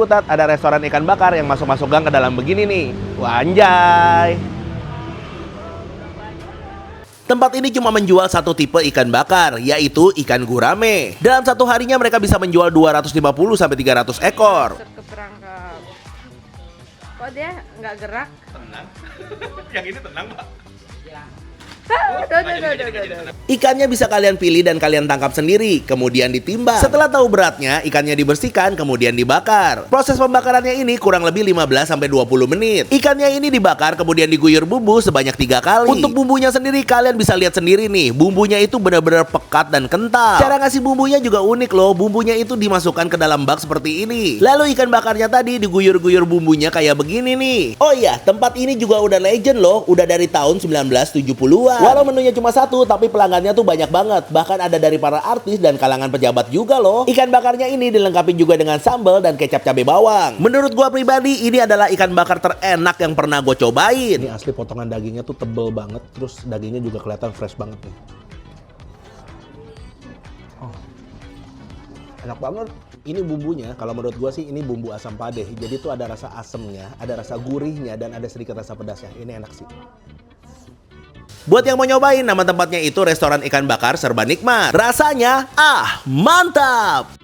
Putat, ada restoran ikan bakar yang masuk-masuk gang ke dalam begini nih. Wah, anjay. Tempat ini cuma menjual satu tipe ikan bakar, yaitu ikan gurame. Dalam satu harinya mereka bisa menjual 250-300 ekor. Ke perangkap. Kok dia nggak gerak? Tenang. Yang ini tenang, Pak. Udah. Ikannya bisa kalian pilih dan kalian tangkap sendiri, kemudian ditimbang. Setelah tahu beratnya, ikannya dibersihkan, kemudian dibakar. Proses pembakarannya ini kurang lebih 15-20 menit. Ikannya ini dibakar, kemudian diguyur bumbu sebanyak 3 kali. Untuk bumbunya sendiri, kalian bisa lihat sendiri nih. Bumbunya itu benar-benar pekat dan kental. Cara ngasih bumbunya juga unik loh. Bumbunya itu dimasukkan ke dalam bak seperti ini. Lalu ikan bakarnya tadi diguyur-guyur bumbunya kayak begini nih. Oh iya, tempat ini juga udah legend loh. Udah dari tahun 1970-an. Walau menunya cuma satu, tapi pelanggannya tuh banyak banget. Bahkan ada dari para artis dan kalangan pejabat juga loh. Ikan bakarnya ini dilengkapi juga dengan sambal dan kecap cabai bawang. Menurut gua pribadi, ini adalah ikan bakar terenak yang pernah gue cobain. Ini asli potongan dagingnya tuh tebel banget. Terus dagingnya juga kelihatan fresh banget nih. Oh, enak banget. Ini bumbunya, kalau menurut gua sih ini bumbu asam padeh. Jadi tuh ada rasa asemnya, ada rasa gurihnya, dan ada sedikit rasa pedasnya. Ini enak sih. Buat yang mau nyobain, nama tempatnya itu Restoran Ikan Bakar Serba Nikmat. Rasanya, mantap!